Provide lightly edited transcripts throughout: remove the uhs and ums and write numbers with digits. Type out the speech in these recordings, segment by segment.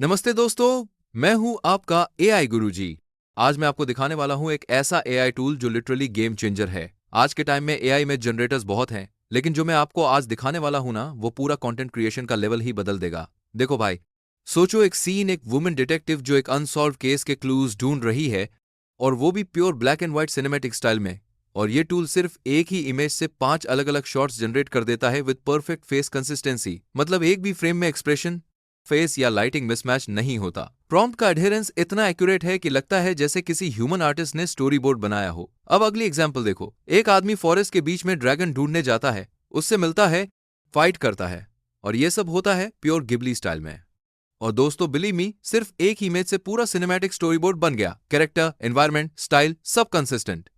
नमस्ते दोस्तों, मैं हूं आपका एआई गुरुजी। आज मैं आपको दिखाने वाला हूं एक ऐसा एआई टूल जो लिटरली गेम चेंजर है। आज के टाइम में एआई में जनरेटर्स बहुत हैं, लेकिन जो मैं आपको आज दिखाने वाला हूं ना, वो पूरा कंटेंट क्रिएशन का लेवल ही बदल देगा। देखो भाई, सोचो एक सीन, एक वुमेन डिटेक्टिव जो एक अनसॉल्व केस के क्लूज ढूंढ रही है, और वो भी pure black and white cinematic style में। और ये टूल सिर्फ एक ही इमेज से 5 अलग अलग शॉट्स जनरेट कर देता है विद परफेक्ट फेस कंसिस्टेंसी। मतलब एक भी फ्रेम में एक्सप्रेशन, फेस या लाइटिंग मिसमैच नहीं होता। प्रॉम्प्ट का एडहेरेंस इतना एक्यूरेट है कि लगता है जैसे किसी ह्यूमन आर्टिस्ट ने स्टोरी बोर्ड बनाया हो। अब अगली एग्जांपल देखो। एक आदमी फॉरेस्ट के बीच में ड्रैगन ढूंढने जाता है, उससे मिलता है, फाइट करता है, और ये सब होता है प्योर गिबली स्टाइल में। और दोस्तों बिलीव मी, सिर्फ एक ही इमेज से पूरा सिनेमैटिक स्टोरी बोर्ड बन गया। कैरेक्टर, एनवायरमेंट, स्टाइल सब कंसिस्टेंट।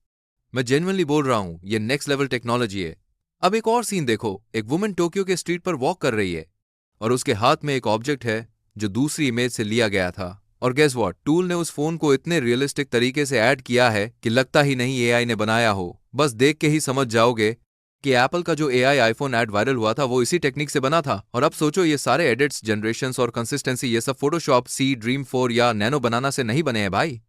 मैं जेन्युइनली बोल रहा हूं, ये नेक्स्ट लेवल टेक्नोलॉजी है। अब एक और सीन देखो। एक वुमेन टोक्यो के स्ट्रीट पर वॉक कर रही है, और उसके हाथ में एक ऑब्जेक्ट है जो दूसरी इमेज से लिया गया था। और गेस व्हाट, टूल ने उस फोन को इतने रियलिस्टिक तरीके से ऐड किया है कि लगता ही नहीं एआई ने बनाया हो। बस देख के ही समझ जाओगे कि एप्पल का जो एआई आईफोन ऐड वायरल हुआ था वो इसी टेक्निक से बना था। और अब सोचो, ये सारे एडिट्स, जनरेशंस और कंसिस्टेंसी, ये सब फोटोशॉप, सी, ड्रीम 4 या नैनो बनाना से नहीं बने हैं भाई।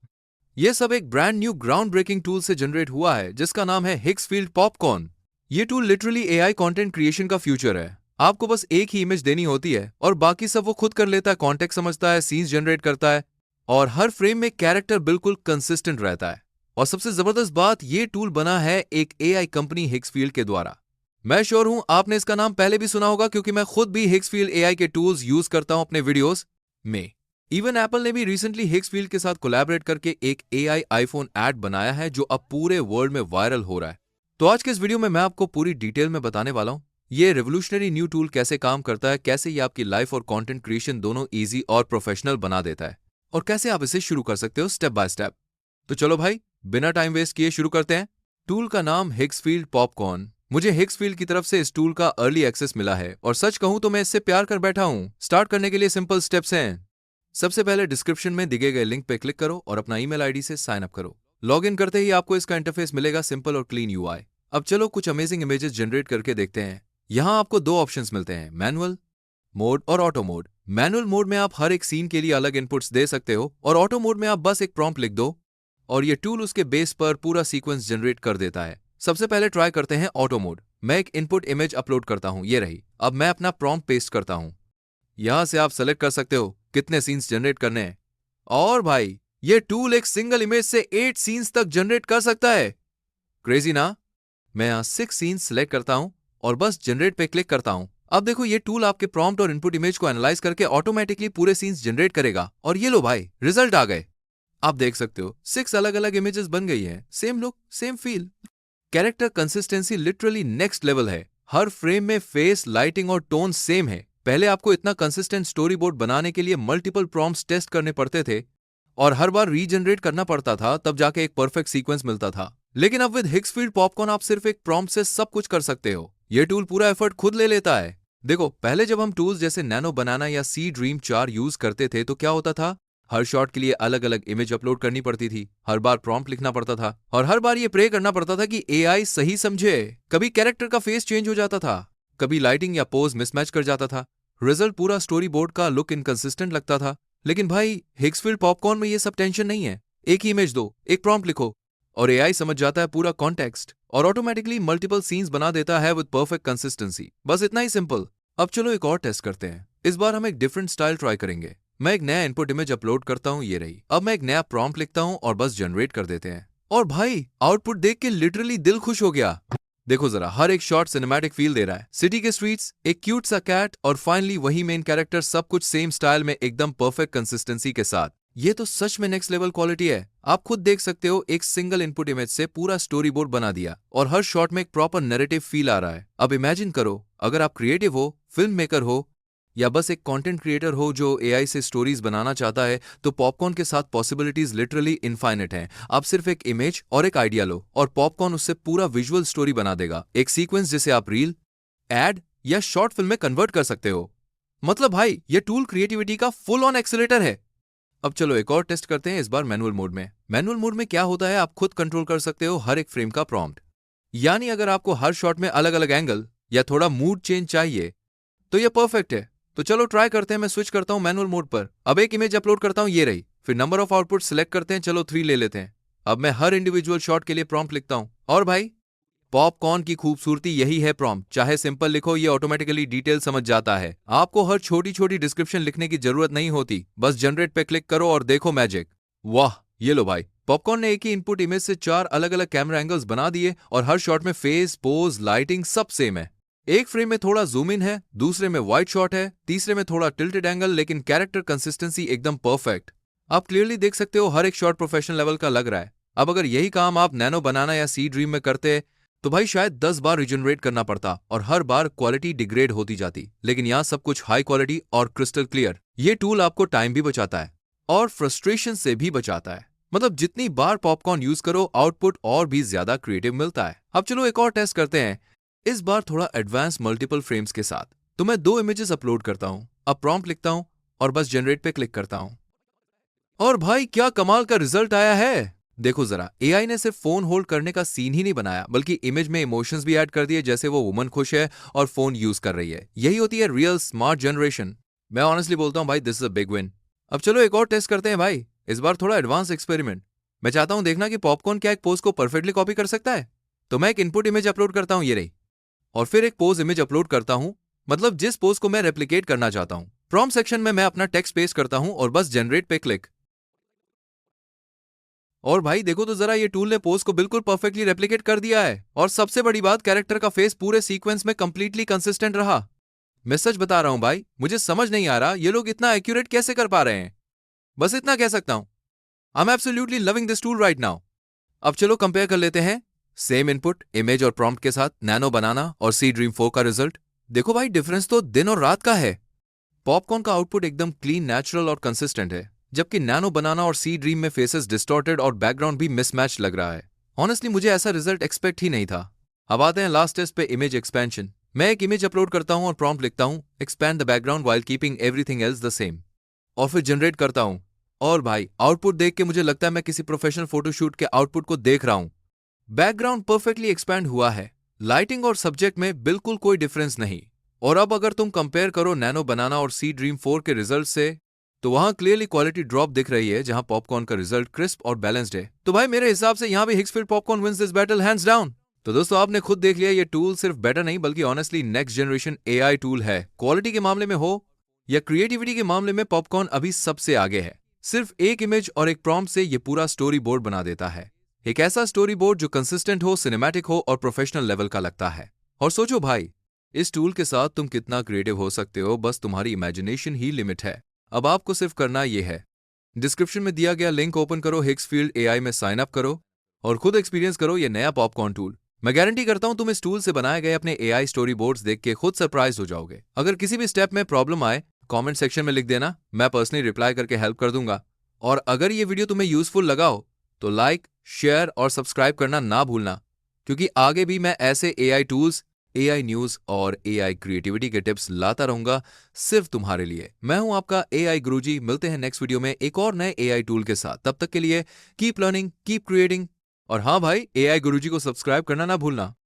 ये सब एक brand new ground breaking tool से जनरेट हुआ है जिसका नाम है हिग्सफील्ड पॉपकॉर्न। ये tool literally AI content creation का फ्यूचर है। आपको बस एक ही इमेज देनी होती है और बाकी सब वो खुद कर लेता है। कॉन्टेक्स्ट समझता है, सीन्स जनरेट करता है, और हर फ्रेम में कैरेक्टर बिल्कुल कंसिस्टेंट रहता है। और सबसे जबरदस्त बात, ये टूल बना है एक एआई कंपनी हिग्सफील्ड के द्वारा। मैं श्योर हूं आपने इसका नाम पहले भी सुना होगा, क्योंकि मैं खुद भी हिग्सफील्ड एआई के टूल्स यूज करता हूं अपने वीडियोस में। इवन एप्पल ने भी रिसेंटली हिग्सफील्ड के साथ कोलैबोरेट करके एक एआई आईफोन ऐड बनाया है जो अब पूरे वर्ल्ड में वायरल हो रहा है। तो आज के इस वीडियो में मैं आपको पूरी डिटेल में बताने वाला हूं ये रेवोल्यूशनरी न्यू टूल कैसे काम करता है, कैसे ये आपकी लाइफ और कंटेंट क्रिएशन दोनों इजी और प्रोफेशनल बना देता है, और कैसे आप इसे शुरू कर सकते हो स्टेप बाय स्टेप। तो चलो भाई, बिना टाइम वेस्ट किए शुरू करते हैं। टूल का नाम हिग्सफील्ड पॉपकॉर्न। मुझे हिग्सफील्ड की तरफ से इस टूल का अर्ली एक्सेस मिला है, और सच कहूं तो मैं इससे प्यार कर बैठा हूं। स्टार्ट करने के लिए सिंपल स्टेप्स हैं। सबसे पहले डिस्क्रिप्शन में दिए गए लिंक पे क्लिक करो और अपना ईमेल आईडी से साइन अप करो। लॉग इन करते ही आपको इसका इंटरफेस मिलेगा, सिंपल और क्लीन यूआई। अब चलो कुछ अमेजिंग इमेजेस जनरेट करके देखते हैं। यहां आपको 2 ऑप्शंस मिलते हैं, मैनुअल मोड और ऑटो मोड। मैनुअल मोड में आप हर एक सीन के लिए अलग इनपुट्स दे सकते हो, और ऑटो मोड में आप बस एक प्रॉम्प्ट लिख दो और ये टूल उसके बेस पर पूरा सीक्वेंस जनरेट कर देता है। सबसे पहले ट्राई करते हैं ऑटो मोड। मैं एक इनपुट इमेज अपलोड करता हूं, ये रही। अब मैं अपना प्रॉम्प्ट पेस्ट करता हूं। यहां से आप सेलेक्ट कर सकते हो कितने सीन्स जनरेट करने हैं। और भाई, ये टूल एक सिंगल इमेज से 8 सीन्स तक जनरेट कर सकता है। क्रेजी ना? मैं यहां 6 सीन्स सेलेक्ट करता हूं और बस जनरेट पे क्लिक करता हूं। अब देखो, ये टूल आपके प्रॉम्प्ट और इनपुट इमेज को एनालाइज करके ऑटोमेटिकली पूरे सीन्स जनरेट करेगा। और ये लो भाई, रिजल्ट आ गए। आप देख सकते हो 6 अलग अलग इमेजेस बन गई हैं। Same look, same feel. Character consistency literally next level है। हर फ्रेम में फेस, लाइटिंग और टोन सेम है। पहले आपको इतना कंसिस्टेंट स्टोरी बोर्ड बनाने के लिए मल्टीपल प्रॉम्प्ट्स टेस्ट करने पड़ते थे और हर बार रीजनरेट करना पड़ता था, तब जाके एक परफेक्ट सीक्वेंस मिलता था। लेकिन अब विद हिग्सफील्ड पॉपकॉर्न आप सिर्फ एक प्रॉम्प्ट से सब कुछ कर सकते हो। ये टूल पूरा एफर्ट खुद ले लेता है। देखो, पहले जब हम टूल्स जैसे नैनो बनाना या सी ड्रीम 4 यूज करते थे तो क्या होता था, हर शॉट के लिए अलग अलग इमेज अपलोड करनी पड़ती थी, हर बार प्रॉम्प्ट लिखना पड़ता था, और हर बार ये प्रे करना पड़ता था कि एआई सही समझे। कभी कैरेक्टर का फेस चेंज हो जाता था, कभी लाइटिंग या पोज मिसमैच कर जाता था। रिजल्ट पूरा स्टोरी बोर्ड का लुक इनकंसिस्टेंट लगता था। लेकिन भाई, हिग्सफील्ड पॉपकॉर्न में ये सब टेंशन नहीं है। एक ही इमेज दो, एक प्रॉम्प्ट लिखो, और एआई समझ जाता है पूरा कॉन्टेक्स्ट और ऑटोमेटिकली मल्टीपल सीन्स बना देता है विद परफेक्ट कंसिस्टेंसी। बस इतना ही सिंपल। अब चलो एक और टेस्ट करते हैं। इस बार हम एक डिफरेंट स्टाइल ट्राई करेंगे। मैं एक नया इनपुट इमेज अपलोड करता हूं, ये रही। अब मैं एक नया प्रॉम्प्ट लिखता हूं और बस जनरेट कर देते हैं। और भाई, आउटपुट देख के लिटरली दिल खुश हो गया। देखो जरा, हर एक शॉट सिनेमैटिक फील दे रहा है। सिटी के स्ट्रीट्स, एक क्यूट सा कैट, और फाइनली वही मेन कैरेक्टर, सब कुछ सेम स्टाइल में एकदम परफेक्ट कंसिस्टेंसी के साथ। ये तो सच में नेक्स्ट लेवल क्वालिटी है। आप खुद देख सकते हो, एक सिंगल इनपुट इमेज से पूरा स्टोरी बोर्ड बना दिया और हर शॉट में एक प्रॉपर नैरेटिव फील आ रहा है। अब इमेजिन करो, अगर आप क्रिएटिव हो, फिल्म मेकर हो, या बस एक कंटेंट क्रिएटर हो जो एआई से स्टोरीज बनाना चाहता है, तो पॉपकॉर्न के साथ पॉसिबिलिटीज लिटरली इनफाइनेट हैं। आप सिर्फ एक इमेज और एक आइडिया लो और पॉपकॉर्न उससे पूरा विजुअल स्टोरी बना देगा। एक सीक्वेंस जिसे आप रील, एड या शॉर्ट फिल्म में कन्वर्ट कर सकते हो। मतलब भाई, ये टूल क्रिएटिविटी का फुल ऑन एक्सीलेटर है। अब चलो एक और टेस्ट करते हैं, इस बार मैनुअल मोड में। मैनुअल मोड में क्या होता है, आप खुद कंट्रोल कर सकते हो हर एक फ्रेम का प्रॉम्प्ट। यानी अगर आपको हर शॉट में अलग अलग एंगल या थोड़ा मूड चेंज चाहिए तो ये परफेक्ट है। तो चलो ट्राई करते हैं। मैं स्विच करता हूँ मैनुअल मोड पर। अब एक इमेज अपलोड करता हूँ, ये रही। फिर नंबर ऑफ आउटपुट सिलेक्ट करते हैं, चलो 3 ले लेते हैं। अब मैं हर इंडिविजुअल शॉट के लिए प्रॉम्प्ट लिखता हूँ। और भाई पॉपकॉर्न की खूबसूरती यही है प्रॉम्प्ट। चाहे सिंपल लिखो, ये ऑटोमेटिकली डिटेल समझ जाता है। आपको हर छोटी छोटी डिस्क्रिप्शन लिखने की जरूरत नहीं होती, बस जनरेट पे क्लिक करो और देखो मैजिक। वाह, ये लो भाई, पॉपकॉर्न ने एक ही इनपुट इमेज से 4 अलग अलग कैमरा एंगल्स बना दिए और हर शॉट में फेस, पोज, लाइटिंग सब सेम है। एक फ्रेम में थोड़ा जूम इन है, दूसरे में वाइड शॉट है, तीसरे में थोड़ा टिल्टेड एंगल, लेकिन कैरेक्टर कंसिस्टेंसी एकदम परफेक्ट। आप क्लियरली देख सकते हो हर एक शॉट प्रोफेशनल लेवल का लग रहा है। अब अगर यही काम आप नैनो बनाना या सी ड्रीम में करते तो भाई शायद 10 बार रिजनरेट करना पड़ता और हर बार क्वालिटी डिग्रेड होती जाती। लेकिन यहाँ सब कुछ हाई क्वालिटी और क्रिस्टल क्लियर। ये टूल आपको टाइम भी बचाता है और फ्रस्ट्रेशन से भी बचाता है। मतलब जितनी बार पॉपकॉर्न यूज करो, आउटपुट और भी ज्यादा क्रिएटिव मिलता है। अब चलो एक और टेस्ट करते हैं, इस बार थोड़ा एडवांस मल्टीपल फ्रेम्स के साथ। तो मैं 2 इमेजेस अपलोड करता हूं, अब प्रॉम्प्ट लिखता हूं और बस जनरेट पे क्लिक करता हूं। और भाई क्या कमाल का रिजल्ट आया है। देखो जरा, एआई ने सिर्फ फोन होल्ड करने का सीन ही नहीं बनाया, बल्कि इमेज में इमोशंस भी ऐड कर दिए, जैसे वो वुमन खुश है और फोन यूज कर रही है। यही होती है रियल स्मार्ट जनरेशन। मैं ऑनेस्टली बोलता हूं भाई, this is a big win. अब चलो एक और टेस्ट करते हैं भाई, इस बार थोड़ा एडवांस एक्सपेरिमेंट। मैं चाहता हूं देखना कि पॉपकॉर्न क्या एक पोज को परफेक्टली कॉपी कर सकता है। तो मैं एक इनपुट इमेज अपलोड करता हूं, ये रही। और फिर एक पोज इमेज अपलोड करता हूं, मतलब जिस पोज को मैं रेप्लिकेट करना चाहता हूं। प्रॉम्प्ट सेक्शन में मैं अपना टेक्स्ट पेस्ट करता हूं और बस जनरेट पे क्लिक। और भाई देखो तो जरा, ये टूल ने पोज को बिल्कुल परफेक्टली रेप्लिकेट कर दिया है। और सबसे बड़ी बात, कैरेक्टर का फेस पूरे सीक्वेंस में कंप्लीटली कंसिस्टेंट रहा। मैं सच बता रहा हूं भाई, मुझे समझ नहीं आ रहा ये लोग इतना एक्यूरेट कैसे कर पा रहे हैं। बस इतना कह सकता हूं, I am absolutely loving this tool right now. अब चलो कंपेयर कर लेते हैं सेम इनपुट इमेज और प्रॉम्प्ट के साथ नैनो बनाना और सी ड्रीम 4 का रिजल्ट। देखो भाई, डिफरेंस तो दिन और रात का है। पॉपकॉर्न का आउटपुट एकदम क्लीन, नेचुरल और कंसिस्टेंट है, जबकि नैनो बनाना और सी ड्रीम में फेसेस डिस्टॉर्टेड और बैकग्राउंड भी मिसमैच लग रहा है। ऑनेस्टली मुझे ऐसा रिजल्ट एक्सपेक्ट ही नहीं था। अब आते हैं लास्ट टेस्ट पे, इमेज एक्सपेंशन। मैं एक इमेज अपलोड करता हूं और प्रॉम्प्ट लिखता हूं, expand the background while keeping everything else the same. और फिर जनरेट करता हूं। और भाई आउटपुट देख के मुझे लगता है मैं किसी प्रोफेशनल फोटोशूट के आउटपुट को देख रहा हूं। बैकग्राउंड परफेक्टली एक्सपैंड हुआ है, लाइटिंग और सब्जेक्ट में बिल्कुल कोई डिफरेंस नहीं। और अब अगर तुम कंपेयर करो नैनो बनाना और सी ड्रीम 4 के रिजल्ट से, तो वहां क्लियरली क्वालिटी ड्रॉप दिख रही है, जहां पॉपकॉर्न का रिजल्ट क्रिस्प और बैलेंस्ड है। तो भाई मेरे हिसाब से यहां भी Higgsfield popcorn wins this battle hands down. तो दोस्तों आपने खुद देख लिया, ये टूल सिर्फ बेटर नहीं बल्कि honestly next generation AI tool है। क्वालिटी के मामले में हो या क्रिएटिविटी के मामले में, पॉपकॉर्न अभी सबसे आगे है। सिर्फ एक इमेज और एक प्रॉम्प्ट से ये पूरा स्टोरी बोर्ड बना देता है। एक ऐसा स्टोरी बोर्ड जो कंसिस्टेंट हो, सिनेमैटिक हो और प्रोफेशनल लेवल का लगता है। और सोचो भाई, इस टूल के साथ तुम कितना क्रिएटिव हो सकते हो, बस तुम्हारी इमेजिनेशन ही लिमिट है। अब आपको सिर्फ करना ये है, डिस्क्रिप्शन में दिया गया लिंक ओपन करो, हिक्सफील्ड एआई में साइन अप करो और खुद एक्सपीरियंस करो ये नया पॉपकॉर्न टूल। मैं गारंटी करता हूं तुम इस टूल से बनाए गए अपने एआई स्टोरी बोर्ड्स देख के खुद सरप्राइज हो जाओगे। अगर किसी भी स्टेप में प्रॉब्लम आए, कमेंट सेक्शन में लिख देना, मैं पर्सनली रिप्लाई करके हेल्प कर दूंगा। और अगर ये वीडियो तुम्हें यूजफुल लगा हो तो लाइक, शेयर और सब्सक्राइब करना ना भूलना, क्योंकि आगे भी मैं ऐसे एआई टूल्स, एआई न्यूज और एआई क्रिएटिविटी के टिप्स लाता रहूंगा सिर्फ तुम्हारे लिए। मैं हूं आपका एआई गुरुजी। मिलते हैं नेक्स्ट वीडियो में एक और नए एआई टूल के साथ। तब तक के लिए कीप लर्निंग, कीप क्रिएटिंग। और हाँ भाई, एआई गुरुजी को सब्सक्राइब करना ना भूलना।